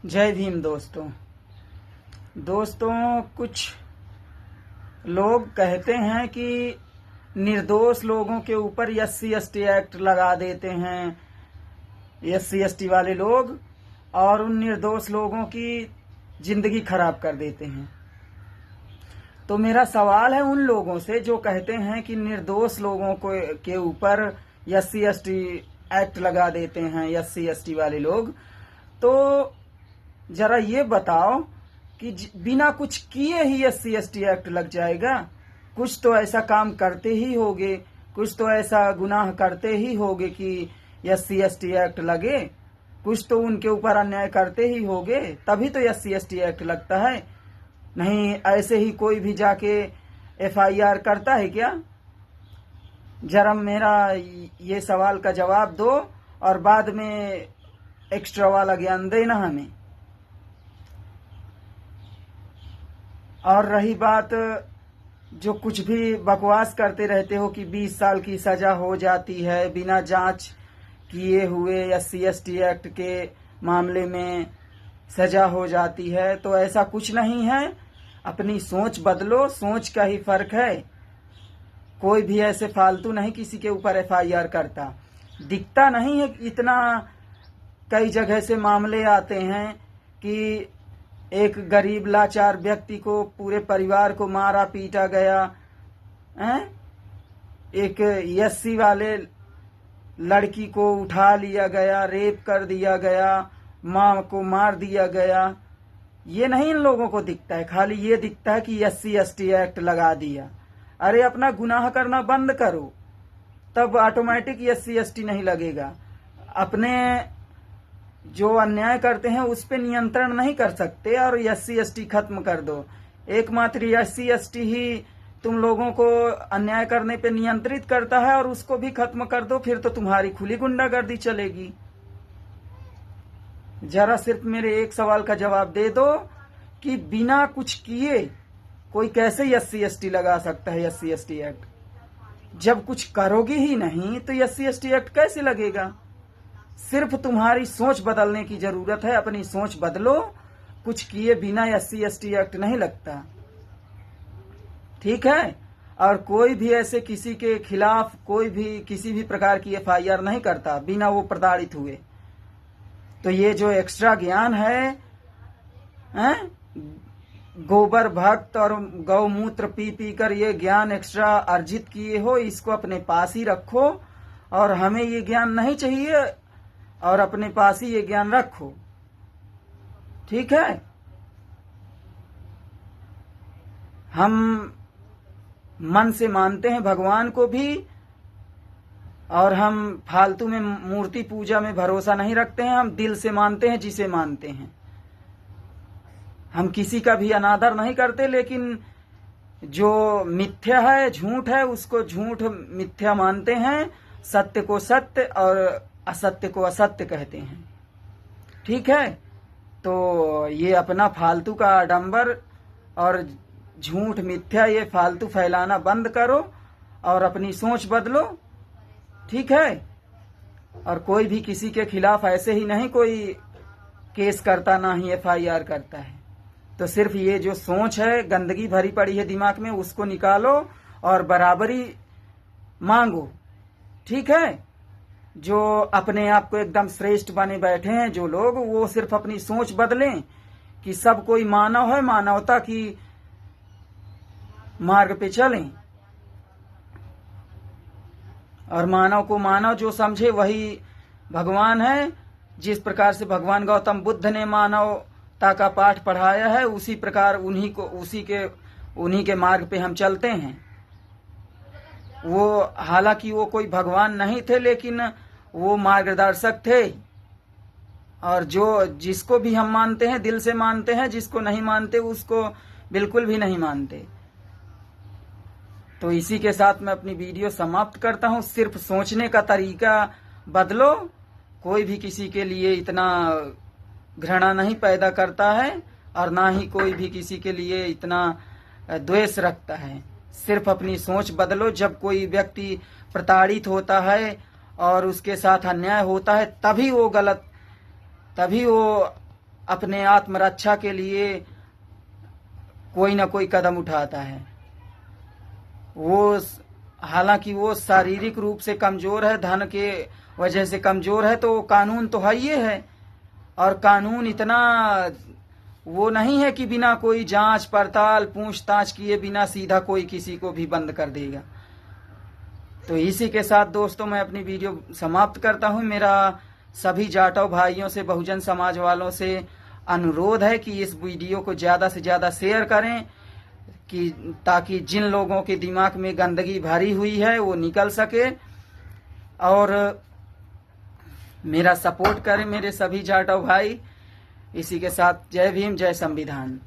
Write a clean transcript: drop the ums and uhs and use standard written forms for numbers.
जय भीम दोस्तों कुछ लोग कहते हैं कि निर्दोष लोगों के ऊपर SC/ST एक्ट लगा देते हैं SC/ST वाले लोग, और उन निर्दोष लोगों की जिंदगी खराब कर देते हैं। तो मेरा सवाल है उन लोगों से जो कहते हैं कि निर्दोष लोगों को के ऊपर SC/ST एक्ट लगा देते हैं SC/ST वाले लोग, तो जरा ये बताओ कि बिना कुछ किए ही SC/ST एक्ट लग जाएगा? कुछ तो ऐसा काम करते ही होगे, कुछ तो ऐसा गुनाह करते ही होगे कि SC/ST एक्ट लगे, कुछ तो उनके ऊपर अन्याय करते ही होगे, तभी तो SC/ST एक्ट लगता है। नहीं ऐसे ही कोई भी जाके FIR करता है क्या? जरा मेरा ये सवाल का जवाब दो और बाद में एक्स्ट्रा वाला ज्ञान देना हमें। और रही बात जो कुछ भी बकवास करते रहते हो कि 20 साल की सजा हो जाती है बिना जांच किए हुए, SC/ST एक्ट के मामले में सजा हो जाती है, तो ऐसा कुछ नहीं है। अपनी सोच बदलो, सोच का ही फर्क है। कोई भी ऐसे फालतू नहीं किसी के ऊपर FIR करता, दिखता नहीं है। इतना कई जगह से मामले आते हैं कि एक गरीब लाचार व्यक्ति को, पूरे परिवार को मारा पीटा गया है। एक SC वाले लड़की को उठा लिया गया, रेप कर दिया गया, मां को मार दिया गया। ये नहीं इन लोगों को दिखता है, खाली ये दिखता है कि SC/ST एक्ट लगा दिया। अरे अपना गुनाह करना बंद करो, तब ऑटोमेटिक SC/ST नहीं लगेगा। अपने जो अन्याय करते हैं उस पे नियंत्रण नहीं कर सकते और SC/ST खत्म कर दो। एकमात्र SC/ST ही तुम लोगों को अन्याय करने पे नियंत्रित करता है, और उसको भी खत्म कर दो, फिर तो तुम्हारी खुली गुंडागर्दी चलेगी। जरा सिर्फ मेरे एक सवाल का जवाब दे दो कि बिना कुछ किए कोई कैसे SC/ST लगा सकता है SC/ST एक्ट? जब कुछ करोगे ही नहीं तो SC/ST एक्ट कैसे लगेगा? सिर्फ तुम्हारी सोच बदलने की जरूरत है। अपनी सोच बदलो, कुछ किए बिना SC/ST एक्ट नहीं लगता, ठीक है? और कोई भी ऐसे किसी के खिलाफ कोई भी किसी भी प्रकार की FIR नहीं करता बिना वो प्रताड़ित हुए। तो ये जो एक्स्ट्रा ज्ञान है, गोबर भक्त और गौमूत्र पी पी कर ये ज्ञान एक्स्ट्रा अर्जित किए हो, इसको अपने पास ही रखो। और हमें ये ज्ञान नहीं चाहिए, और अपने पास ही ये ज्ञान रखो, ठीक है? हम मन से मानते हैं भगवान को भी, और हम फालतू में मूर्ति पूजा में भरोसा नहीं रखते हैं। हम दिल से मानते हैं जिसे मानते हैं। हम किसी का भी अनादर नहीं करते, लेकिन जो मिथ्या है, झूठ है, उसको झूठ मिथ्या मानते हैं। सत्य को सत्य और असत्य को असत्य कहते हैं, ठीक है? तो ये अपना फालतू का आडंबर और झूठ मिथ्या ये फालतू फैलाना बंद करो और अपनी सोच बदलो, ठीक है? और कोई भी किसी के खिलाफ ऐसे ही नहीं कोई केस करता, ना ही FIR करता है। तो सिर्फ ये जो सोच है, गंदगी भरी पड़ी है दिमाग में, उसको निकालो और बराबरी मांगो, ठीक है? जो अपने आप को एकदम श्रेष्ठ बने बैठे हैं जो लोग, वो सिर्फ अपनी सोच बदलें कि सब कोई मानव है, मानवता की मार्ग पे चलें, और मानव को मानव जो समझे वही भगवान है। जिस प्रकार से भगवान गौतम बुद्ध ने मानवता का पाठ पढ़ाया है, उसी प्रकार उन्हीं के मार्ग पे हम चलते हैं। वो हालांकि वो कोई भगवान नहीं थे, लेकिन वो मार्गदर्शक थे। और जिसको भी हम मानते हैं दिल से मानते हैं, जिसको नहीं मानते उसको बिल्कुल भी नहीं मानते। तो इसी के साथ मैं अपनी वीडियो समाप्त करता हूँ। सिर्फ सोचने का तरीका बदलो। कोई भी किसी के लिए इतना घृणा नहीं पैदा करता है, और ना ही कोई भी किसी के लिए इतना द्वेष रखता है। सिर्फ अपनी सोच बदलो। जब कोई व्यक्ति प्रताड़ित होता है और उसके साथ अन्याय होता है, तभी वो अपने आत्मरक्षा के लिए कोई ना कोई कदम उठाता है। वो हालांकि वो शारीरिक रूप से कमजोर है, धन के वजह से कमजोर है, तो कानून तो है ही है। और कानून इतना वो नहीं है कि बिना कोई जांच पड़ताल पूछताछ किए बिना सीधा कोई किसी को भी बंद कर देगा। तो इसी के साथ दोस्तों मैं अपनी वीडियो समाप्त करता हूं। मेरा सभी जाटव भाइयों से, बहुजन समाज वालों से अनुरोध है कि इस वीडियो को ज़्यादा से ज़्यादा शेयर करें, कि ताकि जिन लोगों के दिमाग में गंदगी भरी हुई है वो निकल सके, और मेरा सपोर्ट करें मेरे सभी जाटव भाई। इसी के साथ जय भीम, जय संविधान।